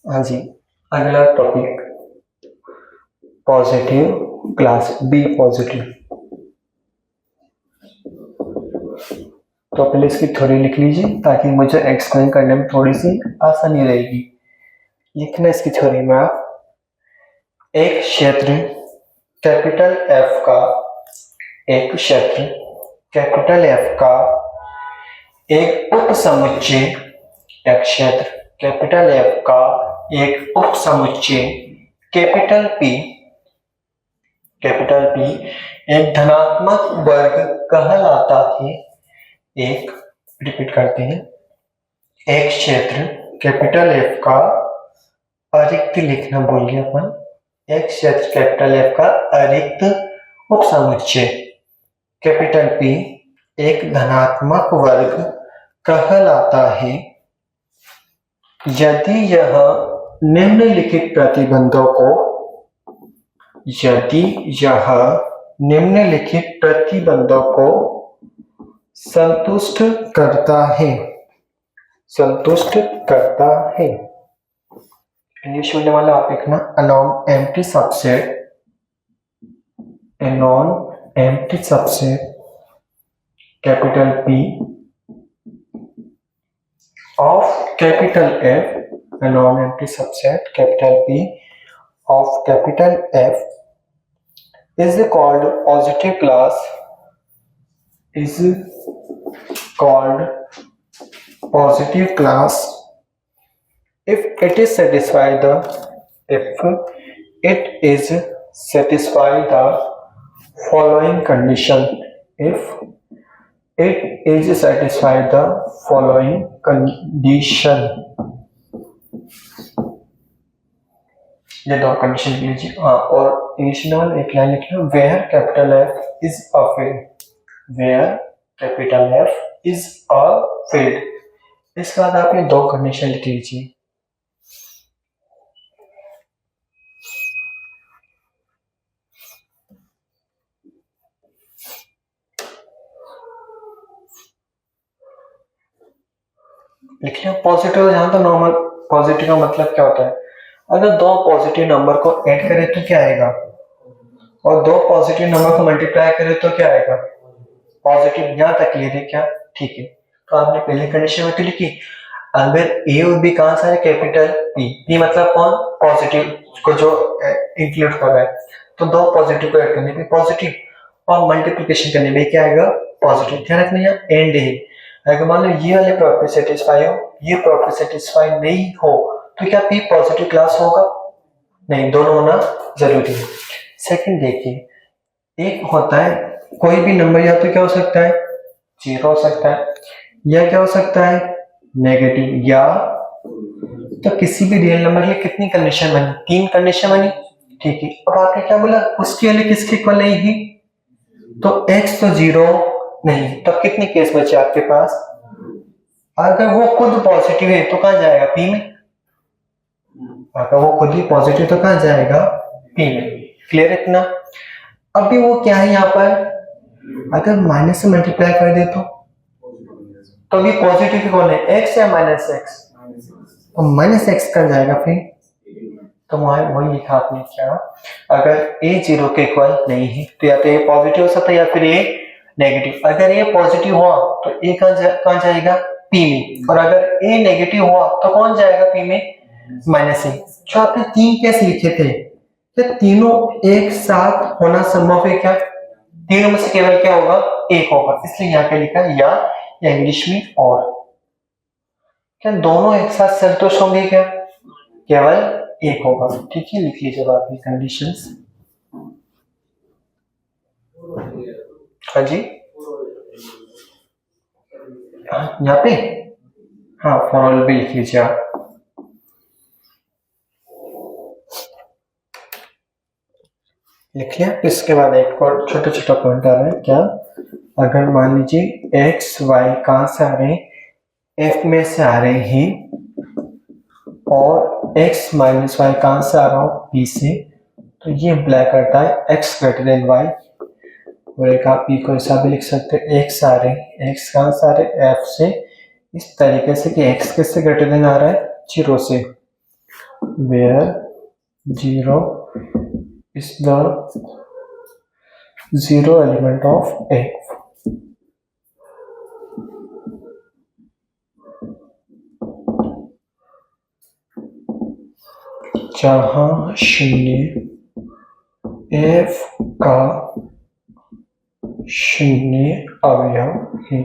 हाँ जी, अगला topic positive class B positive. तो पहले इसकी थ्योरी लिख लीजिए ताकि मुझे एक्सप्लेन करने में थोड़ी सी आसानी रहेगी। लिखना इसकी थ्योरी में आप एक क्षेत्र कैपिटल एफ का एक क्षेत्र कैपिटल एफ का एक उपसमुच्चय एक क्षेत्र कैपिटल एफ का एक उपसमुच्चय कैपिटल पी एक धनात्मक वर्ग कहलाता है। एक रिपीट करते हैं, एक क्षेत्र कैपिटल एफ का अरिक्त लिखना भूल गया अपन, एक क्षेत्र कैपिटल एफ का अरिक्त उपसमुच्चय कैपिटल पी एक धनात्मक वर्ग कहलाता है यदि यह निम्नलिखित प्रतिबंधों को संतुष्ट करता है। इंग्लिश मीडियम वाला आप लिखना a non-empty subset capital P of capital F, a non-empty subset capital P of capital F is called positive class if it is satisfy the following condition. If it is satisfy the following condition, ये दो condition लिख लीजिए। और English में एक line लिखना where capital F is a field. इसके बाद आप ये दो कंडीशन लिख लीजिए। लिखिए पॉजिटिव, जहां तो नॉर्मल पॉजिटिव का मतलब क्या होता है, अगर दो पॉजिटिव नंबर को ऐड करें तो क्या आएगा, और दो पॉजिटिव नंबर को मल्टीप्लाई करें तो क्या आएगा, पॉजिटिव। यहां तक क्लियर है क्या? ठीक है। तो आपने पहली कंडीशन में तो लिखी, अगर ए और बी कहां से है, कैपिटल पी मतलब कौन, पॉजिटिव को जो इंक्लूड कर रहा है, तो दो पॉजिटिव को ऐड करने पे पॉजिटिव और मल्टीप्लिकेशन करने में क्या आएगा, पॉजिटिव। ध्यान रखना यहाँ एंड है। अगर मान लो ये वाले प्रॉपर्टी सेटिस्फाई हो, ये प्रॉपर्टी सेटिस्फाई नहीं हो तो क्या पी पॉजिटिव क्लास होगा? नहीं, दोनों होना जरूरी है। सेकंड देखिए, एक होता है कोई भी नंबर या तो क्या हो सकता है, जीरो हो सकता है, या क्या हो सकता है, नेगेटिव, या तो किसी भी रियल नंबर के लिए कितनी कंडीशन बनी, तीन कंडीशन बनी। ठीक है, अब आपने क्या बोला, उसके वाले किसके इक्वल नहीं है, तो x तो जीरो नहीं, तब कितने केस बचे आपके पास, अगर वो खुद पॉजिटिव है तो कहां जाएगा, पी में। अगर वो खुद ही पॉजिटिव तो कहां जाएगा, पी में। क्लियर इतना? अभी वो क्या है यहाँ पर, अगर माइनस से मल्टीप्लाई कर दे तो अभी पॉजिटिव कौन है, x या माइनस एक्स, तो माइनस एक्स कर जाएगा फिर। तो वही लिखा आपने क्या, अगर a जीरो के इक्वल नहीं है तो या तो a पॉजिटिव हो सकता है या फिर a नेगेटिव। अगर a पॉजिटिव हुआ तो a कहां जाएगा, p में, और अगर a नेगेटिव हुआ तो कौन जाएगा, p में, माइनस ए। जो आपने तीन केस लिखे थे, तो तीनों एक साथ होना संभव है क्या, तीनों में से केवल क्या होगा, एक होगा, इसलिए यहाँ पे लिखा या इंग्लिश में और। क्या दोनों एक साथ संतुष्ट होंगे क्या, केवल एक होगा। ठीक है, लिख लीजिए बाकी कंडीशंस। हाँ जी, यहाँ पे हाँ फॉर्मल भी लिख लीजिए आप। लिख लिया। इसके बाद एक और छोटा छोटा पॉइंट आ रहा है क्या, अगर मान लीजिए एक्स वाई कहां से आ रहे हैं, एफ में से आ रहे हैं, और x माइनस वाई कहां से आ रहा हो, p से, तो ये इम्प्लाई करता है x ग्रेटर देन y। और एक आप p को ऐसा भी लिख सकते हैं, x आ रहे हैं, x कहां से आ रहे हैं, f से, इस तरीके से कि x किससे ग्रेटर देन आ रहा है, 0 से, where 0 is the zero element of x, जहां शून्य f का शून्य अवयव है।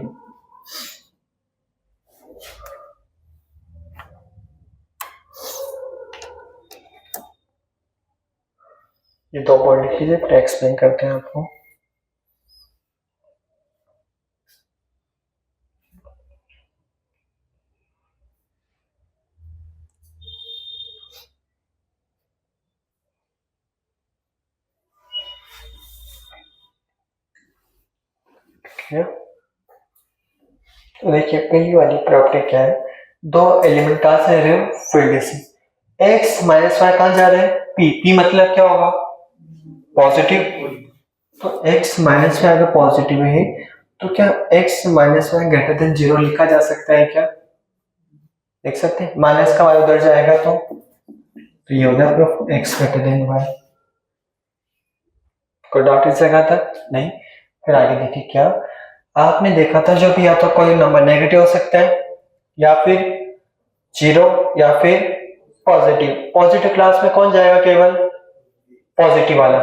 ये दो पॉइंट लिख लीजिए, फिर एक्सप्लेन करते हैं आपको। तो देखिए पहली वाली प्रॉपर्टी क्या है, दो एलिमेंट कहां से आ रहे हो, फील्ड से, x माइनस वाई कहां जा रहे हैं, p, p मतलब क्या होगा, पॉजिटिव, तो x माइनस वाई अगर पॉजिटिव है तो क्या x minus y greater than 0 लिखा जा सकता है क्या, देख सकते हैं, माइनस का वाई उधर जाएगा तो ये हो गया proof, x greater than y. कोई डाउट इस जगह तक नहीं। फिर आगे देखिए क्या, आपने देखा था जब या तो कोई नंबर नेगेटिव हो सकता है या फिर 0 या फिर पॉजिटिव, पॉजिटिव क्लास में कौन जाएगा, केवल पॉजिटिव वाला,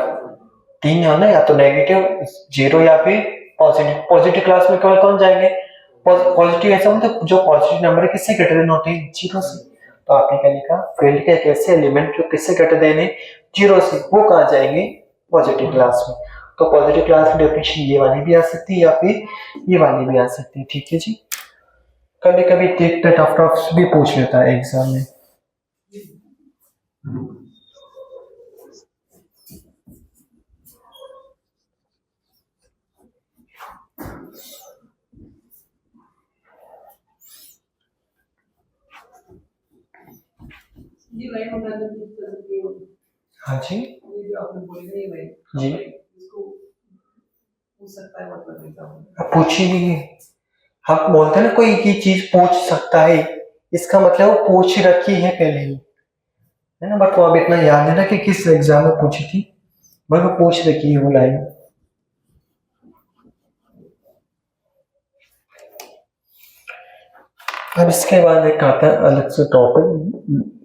तीन है ना, या तो नेगेटिव 0 या फिर पॉजिटिव, पॉजिटिव क्लास में केवल कौन जाएंगे, पॉजिटिव, ऐसा मतलब जो पॉजिटिव नंबर है किससे ग्रेटर देन होते हैं, 0 से। तो आपने क्या लिखा, फील्ड के एक ऐसे एलिमेंट जो किससे ग्रेटर देन है, 0 से, वो कहां जाएंगे, पॉजिटिव क्लास में। तो पॉजिटिव क्लास की डेफिनेशन ये वाली भी आ सकती है या फिर ये वाली भी आ सकती है, ठीक है जी। कभी कभी टफ भी पूछ लेता है एग्जाम में। ये लाइन बता दो, हाँ जी, ये जो आपने बोली ना ये लाइन जी इसको पूछ सकता है, मतलब एग्जाम पूछी भी है, हम बोलते हैं ना कोई की चीज पूछ सकता है, इसका मतलब वो पूछ रखी है पहले ही, है ना, बट वो अब इतना याद है ना कि किस एग्जाम में पूछी थी, बट वो पूछ रखी है वो लाइन। अब इसके बाद एक आता है अलग से टॉपिक,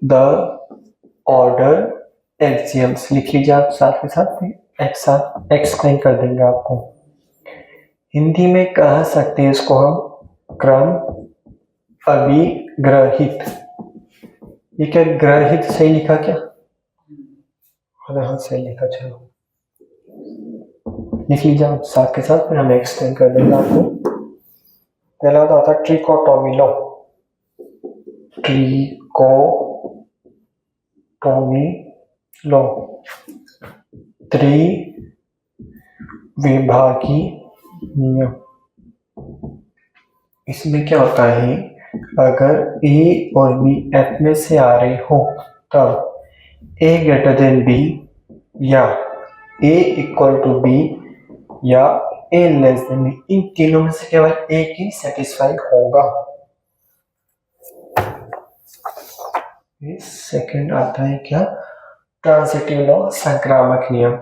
द ऑर्डर एक्सियम्स, लिख लीजिए आप साथ के साथ, फिर एक साथ एक्सप्लेन कर देंगे आपको। हिंदी में कह सकते हैं इसको हम क्रम अभिग्रहित, ये क्या ग्रहित सही लिखा क्या, अरे हाँ सही लिखा, चलो लिख लीजिए आप साथ के साथ, फिर हम एक्सप्लेन कर देंगे आपको। पहला तो आता है ट्रिकोटोमी लो, ट्रिकोटोमी लो, त्रिविभागी नियम। इसमें क्या होता है, अगर ए और बी एफ में से आ रहे हो तब ए ग्रेटर देन बी या ए इक्वल टू बी या ए लेस देन बी, इन तीनों में से केवल एक ही सेटिस्फाई होगा। सेकंड आता है क्या, ट्रांजिटिव लॉ, संक्रामक नियम।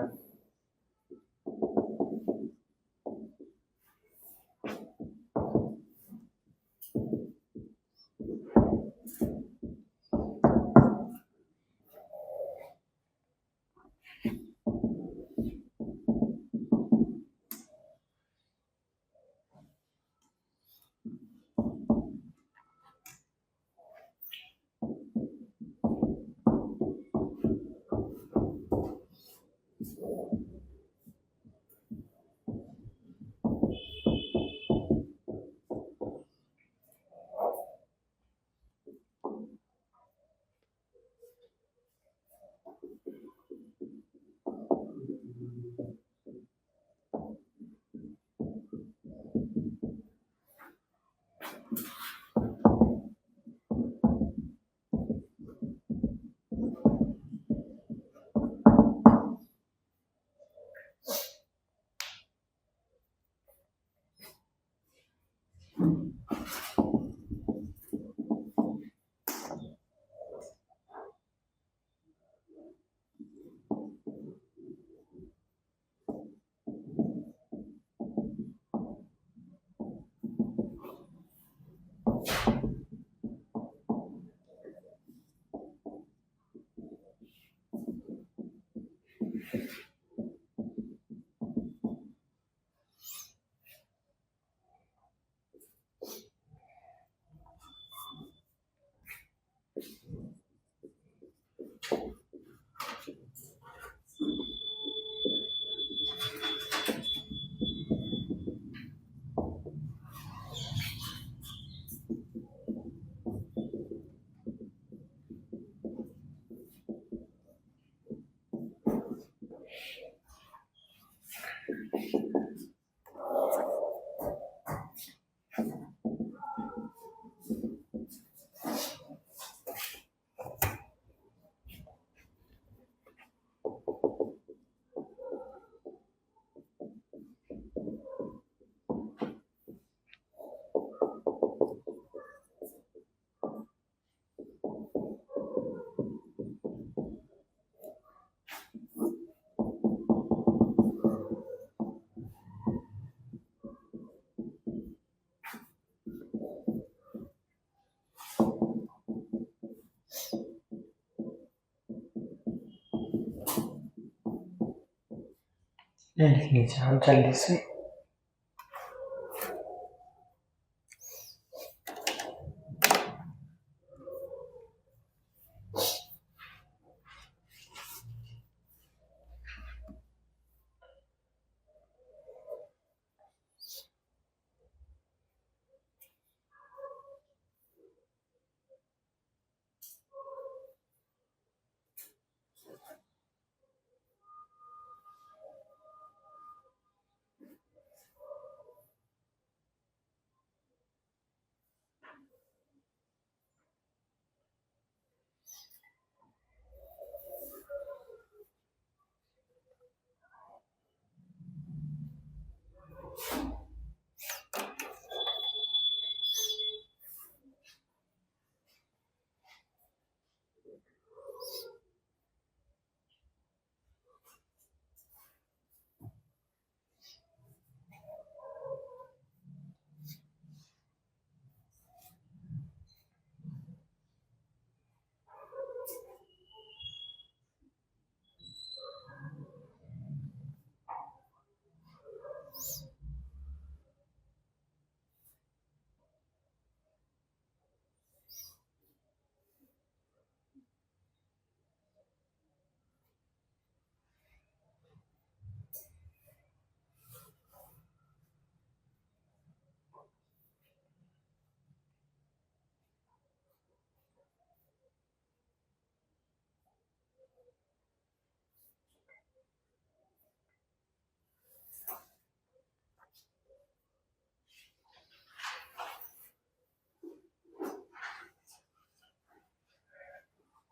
ये लिख लीजिए आप जल्दी से।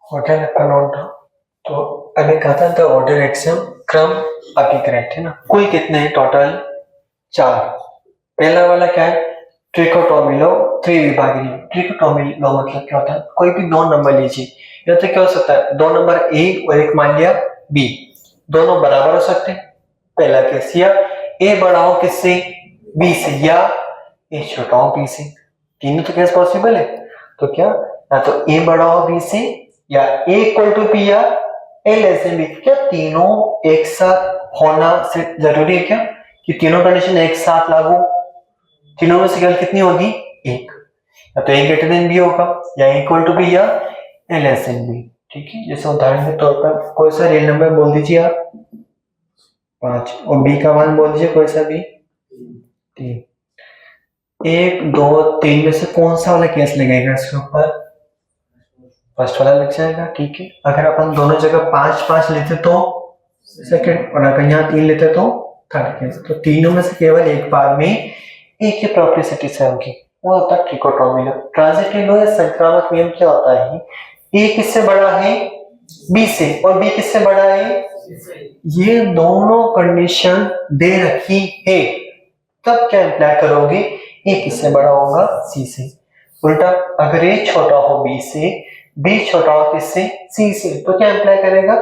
होटल का नोट। तो अभी कहा था द ऑर्डर एक्सम, क्रम अभिग्रहित है ना। कुल कितने हैं टोटल? 4। पहला वाला क्या है? ट्रिकोटोमी लो, त्रिविभागी लो। ट्रिकोटोमी लो मतलब क्या होता है? कोई भी 2 नंबर लीजिए, या तो क्या हो सकता है 2 नंबर ए और एक मान लिया बी, दोनों बराबर हो सकते हैं, पहला केस। या ए बड़ा हो किससे? बी से, या ए छोटा हो बी से। तीनों तो केस पॉसिबल है। तो क्या, या तो ए बड़ा हो बी से, या ए इक्वल टू बी, या ए लेस देन बी। क्या तीनों एक साथ होना से जरूरी है क्या कि तीनों कंडीशन एक साथ लागू? तीनों में से केवल कितनी होगी? एक। या तो ए ग्रेटर देन बी होगा, या इक्वल टू बी, या ए लेस देन बी। ठीक है, जैसे उदाहरण के तौर पर कोई सा रियल नंबर बोल दीजिए आप, 5, और बी का मान बोल दीजिए कोई सा भी, 3। 1 2 3 में से कौन सा वाला केस लगेगा इसके ऊपर? फर्स्ट वाला लग जाएगा। ठीक है, अगर अपन दोनों जगह 5 5 लेते तो सेकंड, और अगर यहाँ 3 लेते तो थर्ड केस। तो तीनों में से केवल एक बार में एक ही प्रॉपर्टी सेटिस्फाई होगी, वो होता है ट्रिकोटोमी लो। ट्रांजिटिव लो या संक्रामक नियम क्या होता है? ए किससे बड़ा है? बी से, और बी किससे बड़ा है? ये दोनों कंडीशन दे रखी है, तब क्या इंप्लाई करोगे? ए किससे बड़ा होगा? सी से। उल्टा, अगर ए छोटा हो बी से, बी छोटा हो किससे? सी से, तो क्या इंप्लाई करेगा?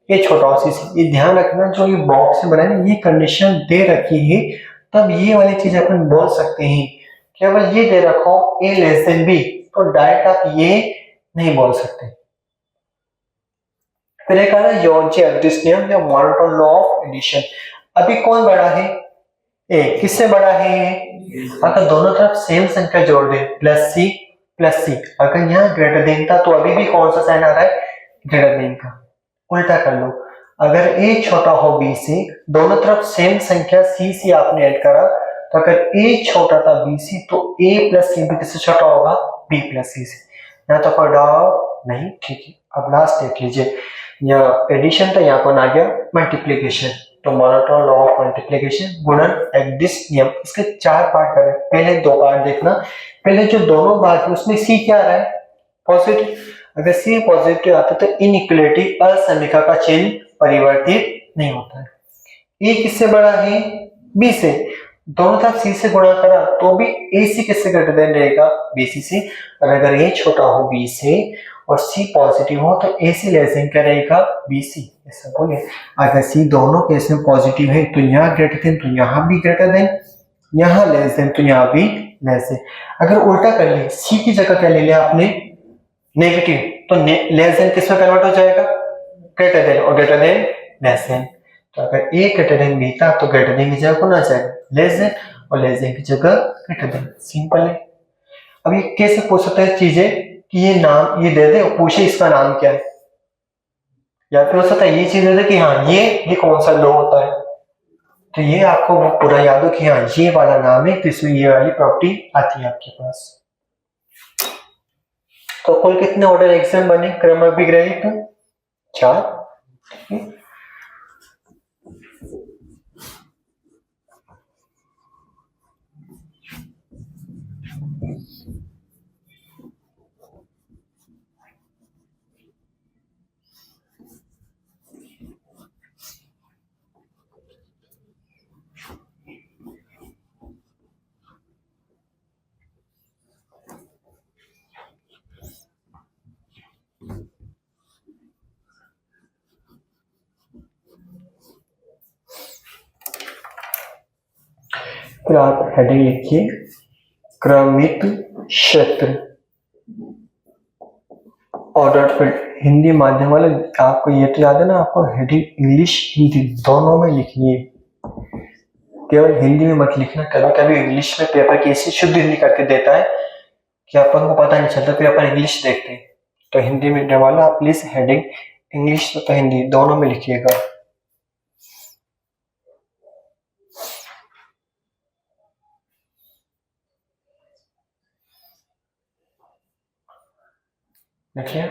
ए छोटा हो सी से। ये ध्यान रखना, जो ये बॉक्स में बना है ये कंडीशन दे रखी है, तब ये वाली चीज अपन बोल सकते हैं। केवल ये दे रखो ए लेस देन बी, तो डायरेक्ट आप ये नहीं बोल सकते। फिर एक आ रहा है योज्य अदृश्य नियम या मोनोटोन लॉ ऑफ एडिशन। अभी कौन बड़ा है? ए। किससे बड़ा है? अगर दोनों तरफ सेम संख्या जोड़ दे, प्लस सी प्लस सी, अगर यहाँ ग्रेटर देन था तो अभी भी कौन सा साइन आ रहा है? ग्रेटर देन का। उल्टा कर लो, अगर ए छोटा हो बी से, दोनों तरफ सेम संख्या सी सी आपने ऐड करा, तो अगर ए छोटा था बी से तो ए प्लस सी भी किससे छोटा होगा? बी प्लस सी से। यहाँ तो कोई डाउट नहीं। ठीक है, अब लास्ट देख लीजिए, यहाँ एडिशन था, यहाँ पर आ गया मल्टीप्लीकेशन। तो मोनोटोन लॉ ऑफ मल्टीप्लिकेशन, गुणन अदृश्य नियम, इसके 4 पार्ट करें। पहले 2 पार्ट देखना। पहले जो दोनों भाग है उसमें सी क्या आ रहा है? पॉजिटिव। अगर सी पॉजिटिव आता है तो इनइक्वालिटी असमीका का चिन्ह परिवर्तित नहीं होता है। ए किससे बड़ा है? बी से। दोनों तरफ सी से गुणा करा तो भी ए सी किससे ग्रेटर देन रहेगा? बी सी से। और अगर ए छोटा हो बी से और सी पॉजिटिव हो तो ए सी लेस देन क्या रहेगा? B C. ऐसा बोले, अगर सी दोनों केस में पॉजिटिव है तो यहाँ ग्रेटर देन तो यहाँ भी ग्रेटर देन, यहाँ लेस देन तो यहाँ भी लेस देन। अगर उल्टा कर ले, सी की जगह क्या ले लिया आपने? नेगेटिव, तो लेस देन किस में कन्वर्ट हो जाएगा? ग्रेटर देन, और ग्रेटर देन लेस देन। तो अगर ए ग्रेटर देन बी था तो ग्रेटर देन की जगह कौन आ जाएगा, लेस देन, और लेस देन की जगह ग्रेटर देन। सिंपल है। अब ये कैसे पूछ सकते हैं चीजें कि ये नाम ये दे दे और पूछे इसका नाम क्या है, या फिर हो सकता है ये चीज दे दे कि हाँ ये कौन सा लॉ होता है, तो ये आपको पूरा याद हो कि हाँ ये वाला नाम है तो इसमें ये वाली प्रॉपर्टी आती है आपके पास। तो कुल कितने ऑर्डर एग्जाम बने क्रमविग्रहित, 4। फिर आप हेडिंग लिखिए क्रमित क्षेत्र ऑर्डर फील्ड। हिंदी माध्यम वाले आपको ये तो याद है ना, आपको हेडिंग इंग्लिश हिंदी दोनों में लिखनी है, केवल हिंदी में मत लिखना। कभी कभी इंग्लिश में पेपर कैसे शुद्ध हिंदी करके देता है कि अपन को पता नहीं चलता, फिर अपन इंग्लिश देखते हैं। तो हिंदी मीडियम वाला आप प्लीज हेडिंग इंग्लिश तो हिंदी दोनों में लिखिएगा। देखिए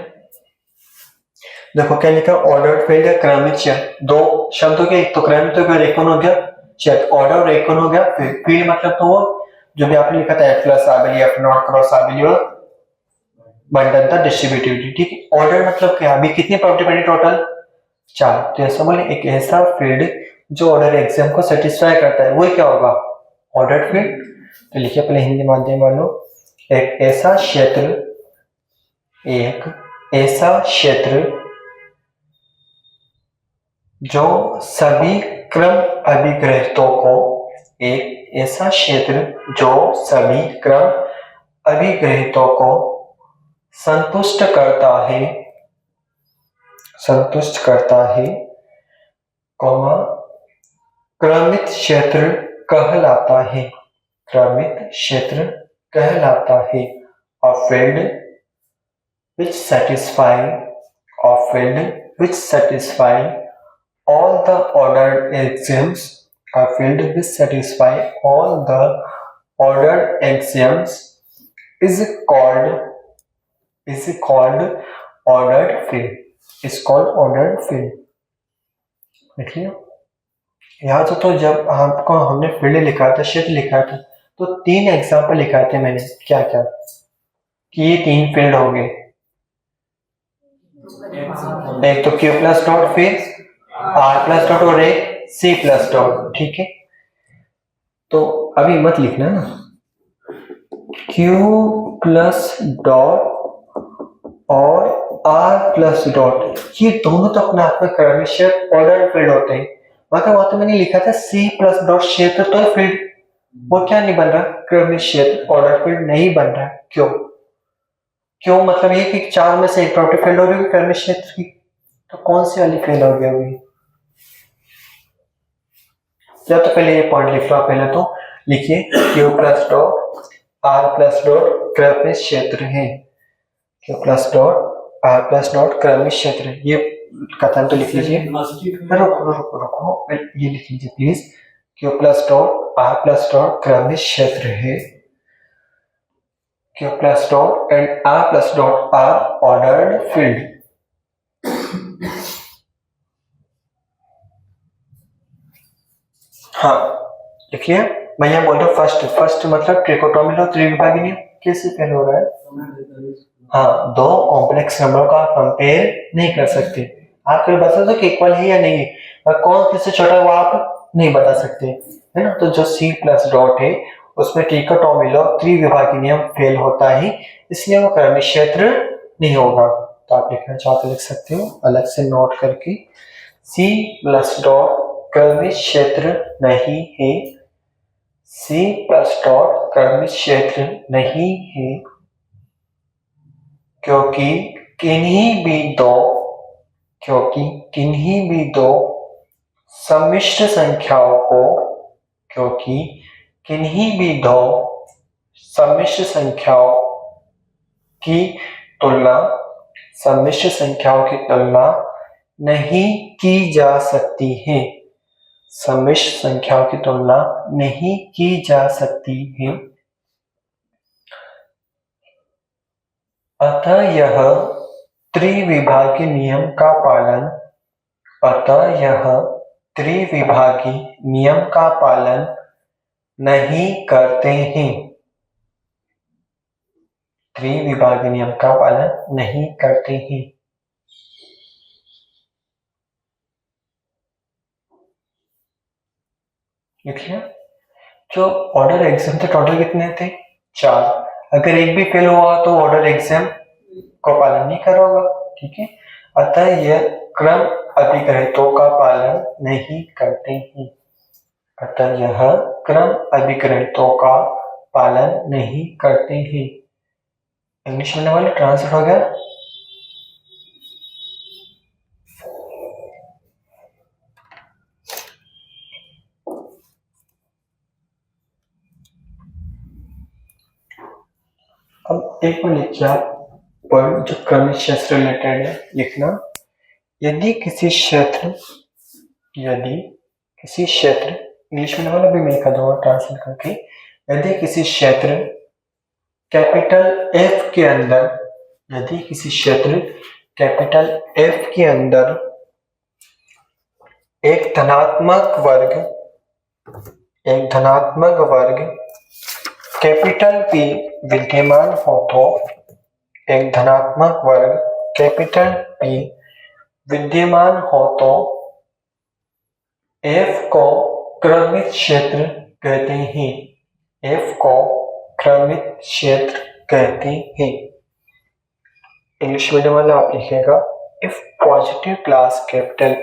देखो क्या लिखा, ऑर्डर फील्ड या क्रमिक क्षेत्र, दो शब्द हो गया, एक तो क्रमिक हो गया, एक कौन हो गया क्षेत्र, ऑर्डर और एक कौन हो गया फील्ड। मतलब तो वो जो भी आपने लिखा था एफ प्लस आबिली, एफ नॉट क्रॉस आबिली और बंटन था डिस्ट्रीब्यूटिविटी, ठीक है। ऑर्डर मतलब क्या, अभी कितनी प्रॉपर्टी बनी टोटल, 4। तो ऐसा बोले एक ऐसा फील्ड जो ऑर्डर एग्जाम को सेटिस्फाई करता है, वो क्या होगा ऑर्डर फील्ड। तो लिखिए अपने हिंदी माध्यम वालों, एक ऐसा क्षेत्र, एक ऐसा क्षेत्र जो सभी क्रम अभिग्रहितों को, एक ऐसा क्षेत्र जो सभी क्रम अभिग्रहितों को संतुष्ट करता है, कौमा क्रमित क्षेत्र कहलाता है, क्रमित क्षेत्र कहलाता है। A field which satisfy all the ordered axioms, a field which satisfy all the ordered axioms is called ordered field, is called ordered field। देखिए यहाँ तो जब आपको हमने फील्ड लिखा था, क्षेत्र लिखा था, तो 3 एग्जाम्पल लिखा थे मैंने, क्या क्या कि ये 3 फील्ड हो गए, एक तो Q प्लस डॉट, फिर R प्लस डॉट और एक C प्लस डॉट, ठीक है। तो अभी मत लिखना ना, Q प्लस डॉट और R प्लस डॉट, ये दोनों तो अपने आप में क्रमिक क्षेत्र ऑर्डर फील्ड होते हैं। मतलब वहां तो मैंने लिखा था C प्लस डॉट क्षेत्र तो फील्ड, वो क्या नहीं बन रहा क्रमिक क्षेत्र ऑर्डर फील्ड नहीं बन रहा। क्यों मतलब ये कि 4 में से एक प्रॉपर्टी फील्ड हो रही है क्रमिक क्षेत्र की, तो कौन सी वाली फेल हो गया अभी, या तो पहले ये पॉइंट लिख लो। पहले तो लिखिए Q plus dot R plus dot क्रमिक क्षेत्र है, Q plus dot R plus dot क्रमिक क्षेत्र, ये कथन तो लिख लीजिए। रुको ये लिख लीजिए please, Q plus dot R plus dot क्रमिक क्षेत्र है, Q plus dot and R plus dot are ordered field। हाँ देखिए मैं यहाँ बोल रहा हूँ फर्स्ट मतलब ट्रिकोटोमी और त्रिविभागी कैसे फेल हो रहा है। हाँ, 2 कॉम्प्लेक्स नंबर का कंपेयर नहीं कर सकते। आप फिर बता दो कि इक्वल है या नहीं है, और कौन किससे छोटा है वो आप नहीं बता सकते, है ना। तो जो C प्लस डॉट है उसमें ट्रिकोटोमी और त्रिविभागी नियम फेल होता है, इसलिए वो क्रमिक क्षेत्र नहीं होगा। तो आप लिखना चाहते लिख सकते हो अलग से नोट करके, C प्लस डॉट क्रमिक क्षेत्र नहीं है, C प्लस डॉट क्रमिक क्षेत्र नहीं है, क्योंकि किन्हीं भी दो सम्मिश्र संख्याओं को, क्योंकि किन्हीं भी दो सम्मिश्र संख्याओं की तुलना नहीं की जा सकती है। सम्मिश्र संख्याओं की तुलना नहीं की जा सकती है। अतः यह त्रिविभागी नियम का पालन नहीं करते हैं। त्रिविभागी नियम का पालन नहीं करते हैं। लिखिए, जो ऑर्डर एग्जाम थे टोटल कितने थे? 4। अगर एक भी फेल हुआ तो ऑर्डर एग्जाम को पालन नहीं करोगा, ठीक है। अतः यह क्रम अभिग्रहितों का पालन नहीं करते हैं। इंग्लिश में वाले ट्रांसलेट हो गया। अब एक बार लिखिए आप पर जो क्रमिक क्षेत्र रिलेटेड है लिखना। यदि किसी क्षेत्र इंग्लिश में वाला भी मैं लिखा दूंगा ट्रांसलेट करके। यदि किसी क्षेत्र कैपिटल F के अंदर एक धनात्मक वर्ग कैपिटल P विद्यमान हो तो F को क्रमिक क्षेत्र कहते हैं। इंग्लिश मीडियम वाला आप लिखेगा, if positive class capital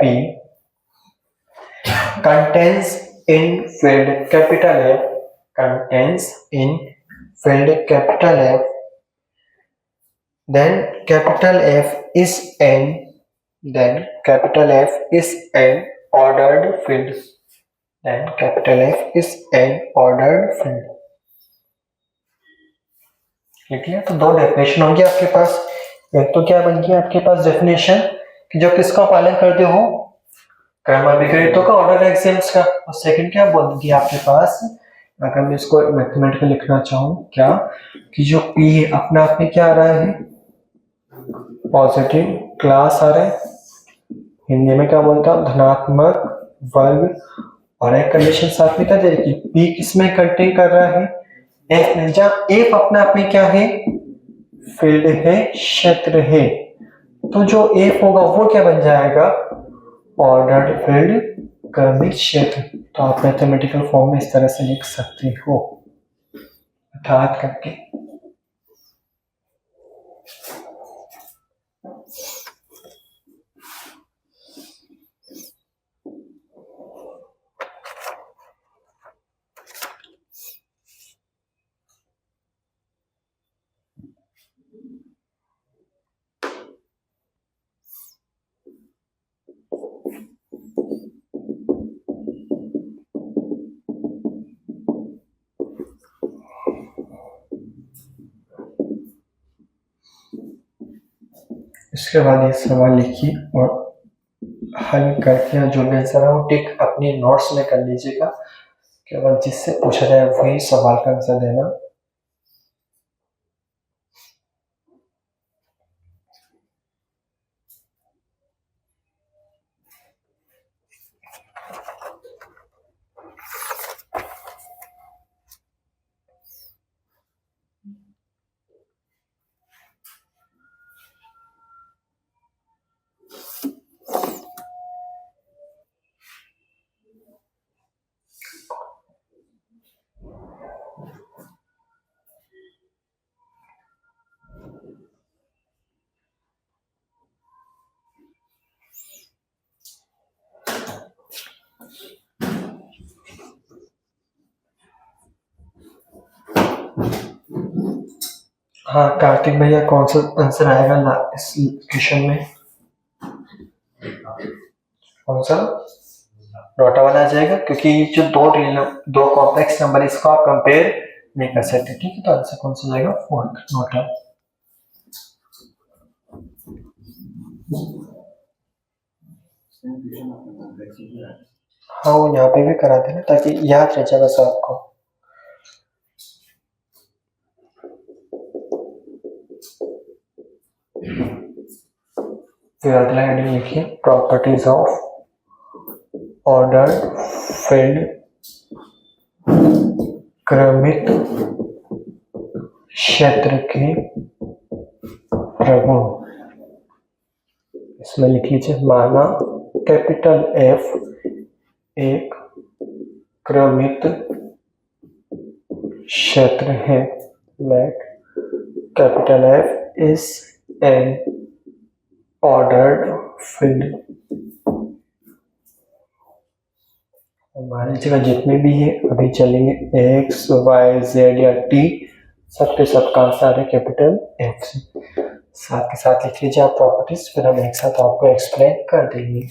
P contains in field capital F, then capital F is an ordered field. ठीक है, तो दो डेफिनेशन होंगी आपके पास। एक तो क्या बन गया आपके पास डेफिनेशन कि जो किसका पालन करते हो, क्रम अभिग्रहितों का, ऑर्डर एग्जाम्स का। और सेकंड क्या बोलेंगे आपके पास, अगर मैं इसको मैथमेटिकल लिखना चाहूँ क्या, कि जो P है अपने आप में क्या आ रहा है, पॉजिटिव क्लास आ रहा है। हिंदी में क्या बोलता हूँ, धनात्मक वर्ग। और एक कंडीशन साथ में क्या दे रही, P किसमें कंटेन कर रहा है, F में। जहाँ F अपने आप में क्या है, फील्ड है, क्षेत्र है। तो जो F होगा वो क्या बन जाएगा, ऑर्डर्ड फील्ड, क्रमिक क्षेत्र। तो आप मैथमेटिकल फॉर्म में इस तरह से लिख सकते हो, अर्थात करके। इसके बाद ये सवाल लिखिए और हल करके जो भी आंसर है वो टिक अपने नोट्स में कर लीजिएगा। केवल जिससे पूछा जाए वही सवाल का आंसर देना। हाँ कार्तिक भैया, कौन सा आंसर आएगा इस क्वेश्चन में? कौन सा नोटा वाला आ जाएगा, क्योंकि जो दो कॉम्प्लेक्स नंबर इसको आप कंपेयर नहीं कर सकते। ठीक है, तो आंसर कौन सा जाएगा? Fourth, NOTA. हाँ, वो यहाँ पे भी कराते हैं ताकि याद रह जाए बस आपको। फिर अगला हेडिंग लिखिए, प्रॉपर्टीज ऑफ ऑर्डर फील्ड, क्रमित क्षेत्र के प्रगुण। इसमें लिख लीजिए, माना कैपिटल एफ एक क्रमित क्षेत्र है। Let capital F is an ordered field. हमारी जगह जितने भी है अभी चलेंगे एक्स वाई जेड या टी, सबके सब का आंसर है कैपिटल एफ से। साथ के साथ लिख लीजिए आप प्रॉपर्टीज, फिर हम एक साथ आपको एक्सप्लेन कर देंगे।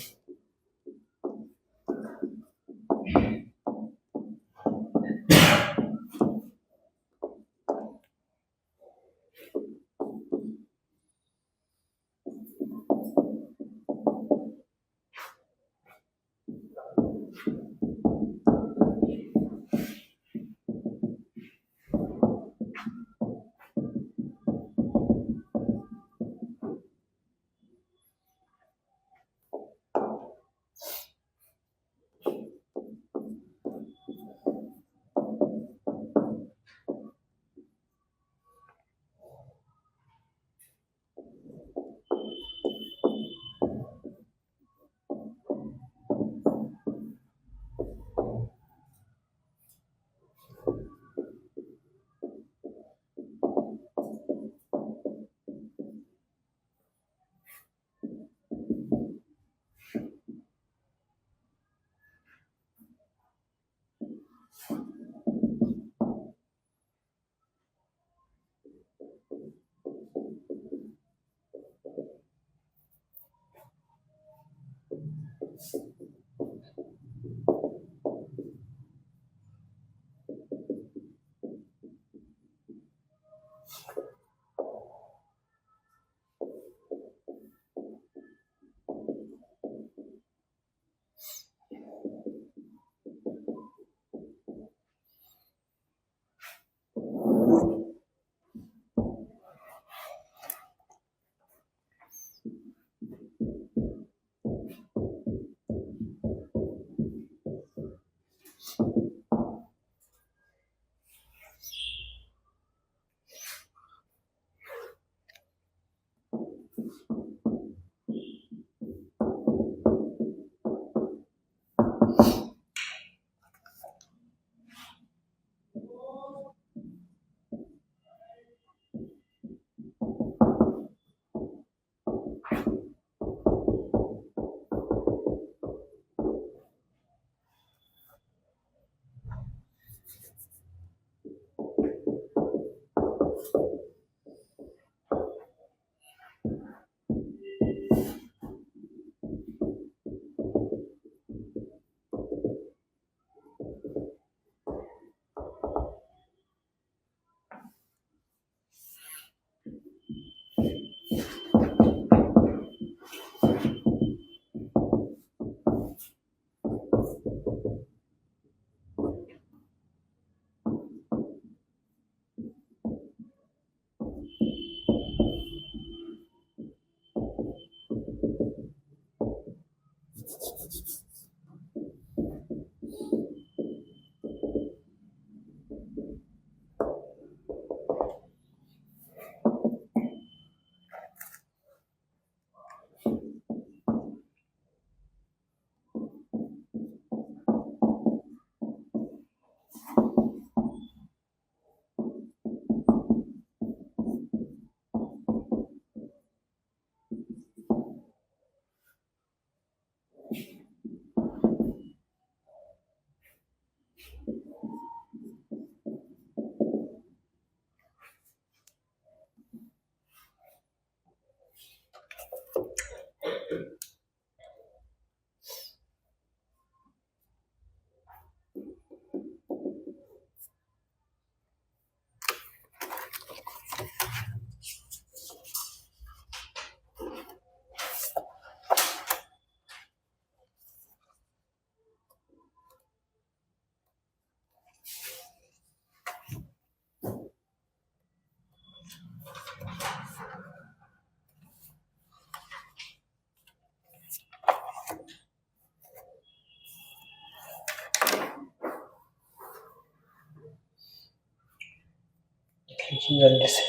देखिए जल्दी से।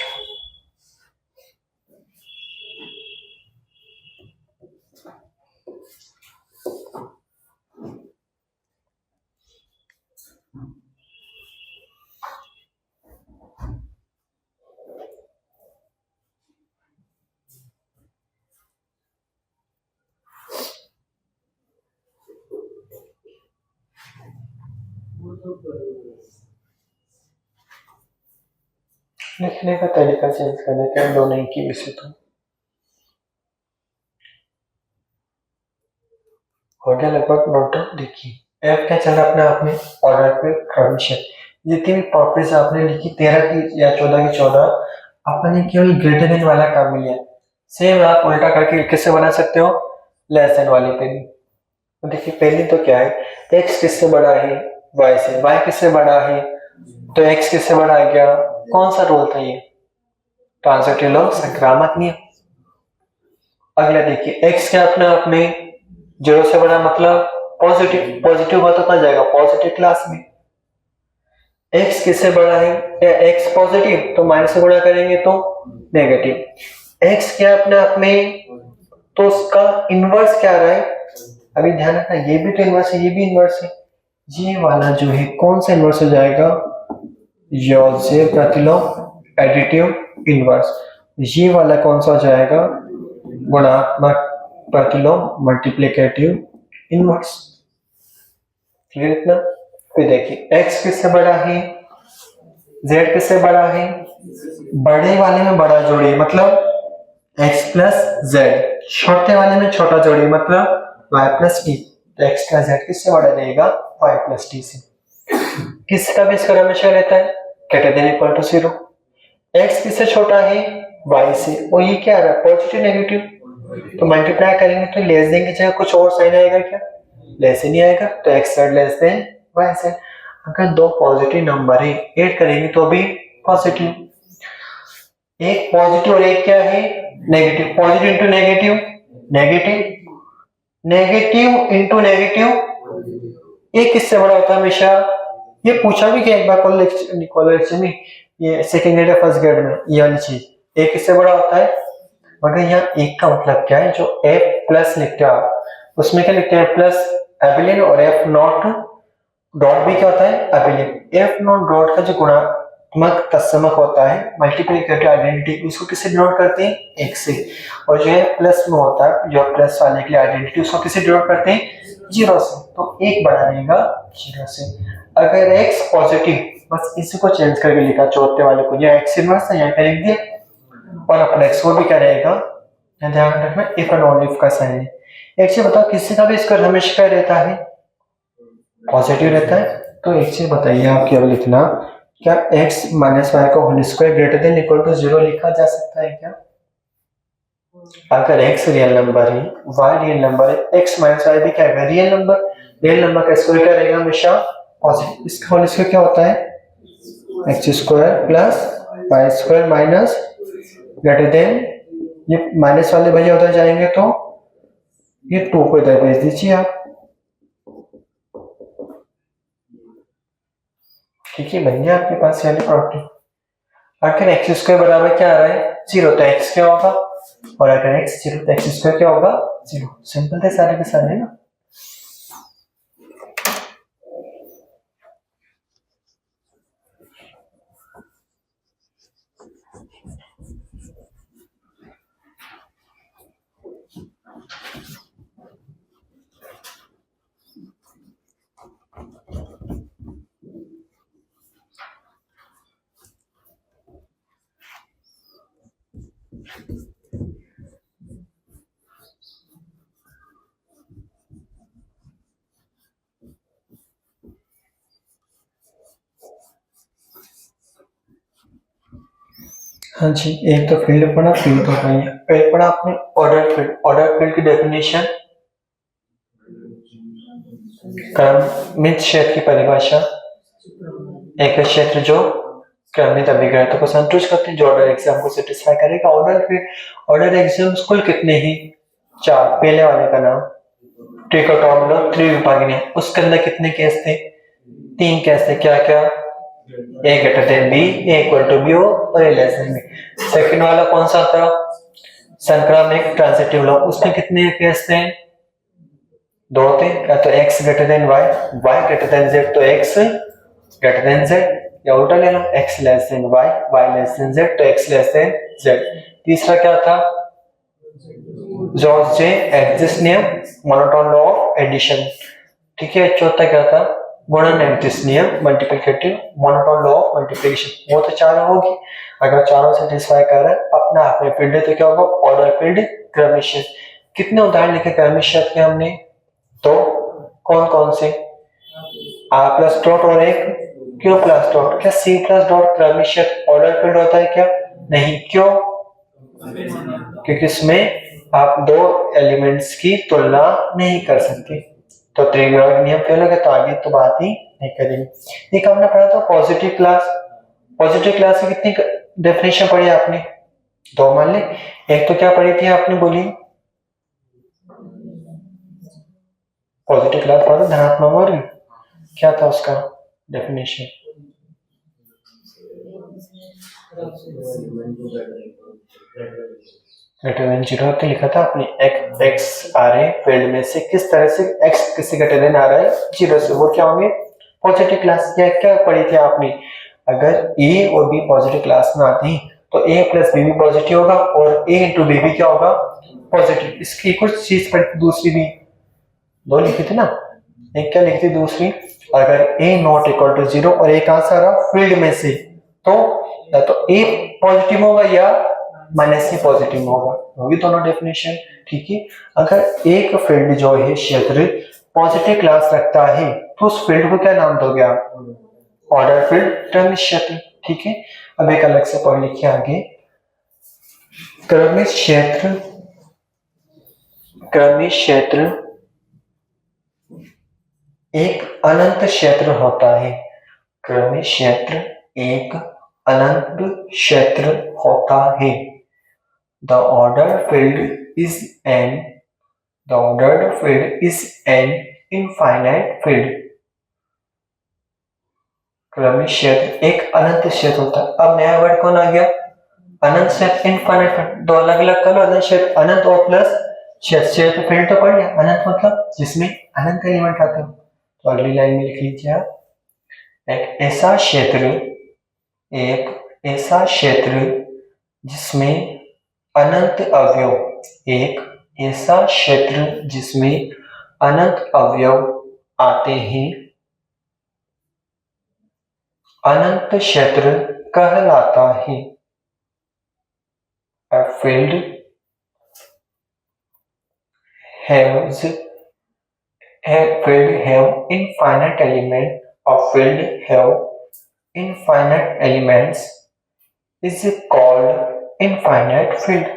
लिखने का तरीका चेंज कर देते हैं दोनों की वैसे तो। हो गया लगभग नोट। देखिए एफ क्या चल रहा है अपने आप में ऑर्डर पे क्रमशः। जितनी भी प्रॉपर्टीज आपने लिखी 13 की या 14 की 14 आपने केवल ग्रेटर देन वाला काम लिया। सेम आप उल्टा करके किससे बना सकते हो, लेस देन वाले पे भी। तो देखिए पहले तो क्या है, x किससे बड़ा है y से, y किससे बड़ा है तो x किससे बड़ा है। क्या कौन सा रूल था ये, ट्रांजिटिव लॉ, संक्रामक नियम। अगला देखिए x क्या अपने आप में 0 से बड़ा मतलब पॉजिटिव, पॉजिटिव हुआ तो कहाँ जाएगा, पॉजिटिव क्लास में। x किससे बड़ा है या x पॉजिटिव तो माइनस से गुणा करेंगे तो नेगेटिव। x क्या अपने आप में तो उसका इनवर्स क्या आ रहा है, अभी ध्यान रखना ये भी तो इनवर्स है ये भी इनवर्स है। ये वाला जो है कौन सा इनवर्स हो जाएगा, ये प्रतिलोम एडिटिव इनवर्स। ये वाला कौन सा हो जाएगा, गुणात्मक प्रतिलोम मल्टीप्लिकेटिव इनवर्स। क्लियर इतना। फिर देखिए x किससे बड़ा है, z किससे बड़ा है, बड़े वाले में बड़ा जोड़िए मतलब x प्लस z, छोटे वाले में छोटा जोड़िए मतलब y प्लस t। तो x का z किससे बड़ा रहेगा, y प्लस t से। किसका भी इसका हमेशा रहता है greater than equal to 0। x किससे छोटा है, y से, और ये क्या आ रहा है पॉजिटिव नेगेटिव, तो मल्टीप्लाई करेंगे तो लेस देन की जगह कुछ और साइन आएगा, क्या लेस देन ही आएगा, तो x z less than y z। अगर दो पॉजिटिव नंबर है ऐड करेंगे तो भी पॉजिटिव, एक पॉजिटिव और एक क्या है negative, positive into negative negative, negative into negative, एक किससे बड़ा होता है हमेशा। ये पूछा भी क्या एक बार कॉलेज में, ये सेकंड ग्रेड या फर्स्ट ग्रेड में, ये वाली चीज एक किससे बड़ा होता है। मगर यहाँ एक का मतलब क्या है, जो f प्लस लिखते हो आप उसमें क्या लिखते हैं प्लस एबिलियन, और f नॉट डॉट भी क्या होता है एबिलियन। f नॉट डॉट का जो गुणात्मक तत्समक होता है मल्टीप्लिकेटिव आइडेंटिटी, उसको किससे डिनोट करते हैं एक से, और जो है प्लस में होता है जो प्लस वाले के लिए आइडेंटिटी उसको किससे डिनोट करते हैं 0 से, तो एक बड़ा रहेगा 0 से। अगर x पॉजिटिव, बस इसी को चेंज करके लिखा चौथे वाले को, या x इनवर्स है यहाँ पे लिख दिया, और अपना x वो भी क्या रहेगा, ध्यान रखना इफ एंड ओनली इफ का साइन है। एक चीज बताओ किसी का भी स्क्वायर हमेशा क्या रहता है पॉजिटिव रहता है। तो एक चीज बताइए आप क्या लिखना, क्या x माइनस वाई का whole square greater than equal to 0 लिखा जा सकता है क्या। अगर x रियल नंबर है y रियल नंबर है, x माइनस वाई भी क्या है रियल नंबर, रियल नंबर का स्क्वायर क्या रहेगा हमेशा पॉजिटिव। इसका होल स्क्वायर क्या होता है x square plus y square minus greater than, ये माइनस वाले भैया उधर जाएंगे तो ये 2 को इधर भेज दीजिए आप, ठीक है बन गया आपके पास वाली प्रॉपर्टी। अगर x स्क्वायर बराबर क्या आ रहा है 0 तो x क्या होगा, और अगर x 0 तो x स्क्वायर क्या होगा 0। सिंपल थे सारे के सारे ना। हाँ जी, एक तो फील्ड पढ़ा, फील्ड तो पढ़ी, एक पढ़ा आपने ऑर्डर फील्ड। ऑर्डर फील्ड की डेफिनेशन, क्रमित क्षेत्र की परिभाषा, एक क्षेत्र जो क्रमित अभिग्रहितों को संतुष्ट करते हैं, जो ऑर्डर एग्जाम को सेटिस्फाई करेगा। ऑर्डर फील्ड, ऑर्डर एग्जाम्स कुल कितने ही 4, पहले वाले का नाम ट्रिकोटोमिनो त्रिविभाजनीय, उसके अंदर कितने केस थे 3 केस थे, क्या क्या A greater than B, A equal to B हो और A less than B. Second वाला कौन सा था, संक्रामक ट्रांजिटिव लॉ, उसमें कितने केस थे, दो थे, या तो x greater then y, y greater than z, तो x ग्रेटर देन z, या उल्टा ले लो x less than y, y less than z, तो x लेस देन z। तीसरा क्या था, जॉर्ज जे एक्सिस नियम, मोनोटोन लॉ ऑफ एडिशन, ठीक है। चौथा क्या था, गुणन एक्सिस नियम, multiplicative monotone law of multiplication. वो तो चारों होगी, अगर चारों सेटिस्फाई कर रहा है अपना आपने फील्ड है तो क्या होगा, ऑर्डर फील्ड क्रमिशियस। कितने उदाहरण लिखे क्रमिशियस के हमने, तो कौन कौन से, r प्लस डॉट और एक q प्लस डॉट। क्या c प्लस डॉट क्रमिशियस ऑर्डर फील्ड होता है क्या, नहीं, क्यों, क्योंकि इसमें आप दो एलिमेंट्स की तुलना नहीं कर सकते, तो त्रिकोणमिति नियम फेल हो गया, तो आगे तो बात ही नहीं करेंगे। एक हमने पढ़ा था पॉजिटिव क्लास, पॉजिटिव क्लास की कितनी डेफिनेशन पढ़ी आपने, दो मान ले। एक तो क्या पढ़ी थी आपने, बोली पॉजिटिव क्लास पढ़ा था, धनात्मक वर्ग, क्या था उसका डेफिनेशन, ग्रेटर देन 0 तो लिखा था आपने, x आ रहे हैं फील्ड में से, किस तरह से x किसी ग्रेटर देन आ रहा है 0 से, वो क्या होंगे पॉजिटिव क्लास। क्या पढ़ी थी आपने, अगर a और b पॉजिटिव क्लास में आते हैं तो a प्लस b भी पॉजिटिव होगा और a इंटू b भी क्या होगा, पॉजिटिव। इसकी कुछ चीज पढ़ी, दूसरी भी दो लिखी थी ना, एक क्या लिखी थी दूसरी, अगर a नॉट इक्वल टू 0 और a कहां से आ रहा फील्ड में से, तो या तो a पॉजिटिव होगा या माइनस से पॉजिटिव होगा, होगी दोनों डेफिनेशन, ठीक है। अगर एक फील्ड जो है क्षेत्र पॉजिटिव क्लास रखता है तो उस फील्ड को क्या नाम दोगे आप, ऑर्डर फील्ड क्रमिक क्षेत्र, ठीक है। अब एक अलग से पढ़ लिखिए आगे, क्रमिक क्षेत्र, क्रमिक क्षेत्र एक अनंत क्षेत्र होता है, क्रमिक क्षेत्र एक अनंत क्षेत्र होता है। The ordered field is an infinite field। क्रमिक क्षेत्र एक अनंत क्षेत्र होता है। अब नया वर्ड कौन आ गया, अनंत क्षेत्र, इनफाइनाइट फील्ड। दो अलग अलग करो, अनंत क्षेत्र, अनंत और प्लस क्षेत्र, फील्ड तो पढ़ लिया, अनंत मतलब जिसमें अनंत एलिमेंट आते हैं। तो अगली लाइन में लिख लीजिए आप, एक ऐसा क्षेत्र जिसमें अनंत अवयव, एक ऐसा क्षेत्र जिसमें अनंत अवयव आते हैं, अनंत क्षेत्र कहलाता है। A field have infinite element, a field have infinite elements is called infinite field।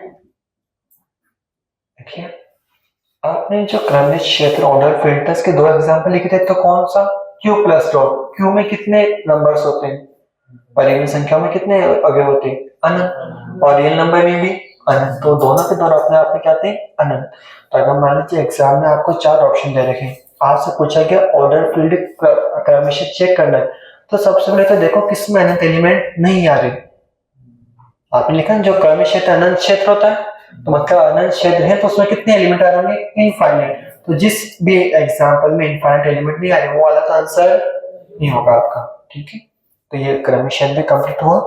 देखिए आपने जो क्रमिक क्षेत्र ऑर्डर फील्ड था इसके दो एग्जांपल लिखे थे, तो कौन सा, q प्लस डॉट, q में कितने नंबर्स होते हैं, परिमेय संख्या में कितने अवयव होते हैं, अनंत, और रियल नंबर में भी अनंत, तो दोनों के दोनों अपने आप में क्या थे, अनंत। तो अगर मान लीजिए एग्जाम में आपको चार ऑप्शन दे रखे, आपसे पूछा गया ऑर्डर फील्ड क्रमिक क्षेत्र चेक करना है, तो सबसे पहले तो देखो किसमें अनंत एलिमेंट नहीं आ रहे। आपने लिखा जो क्रमिक क्षेत्र अनंत क्षेत्र होता है, तो मतलब अनंत क्षेत्र है तो उसमें कितने एलिमेंट आ रहे होंगे, इनफाइनाइट। तो जिस भी एग्जांपल में इनफाइनाइट एलिमेंट नहीं आ रहे वो वाला तो आंसर नहीं होगा आपका, ठीक है। तो ये क्रमिक क्षेत्र भी कंप्लीट हुआ,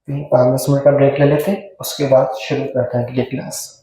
5 मिनट का ब्रेक ले लेते हैं, उसके बाद शुरू करते हैं अगली क्लास।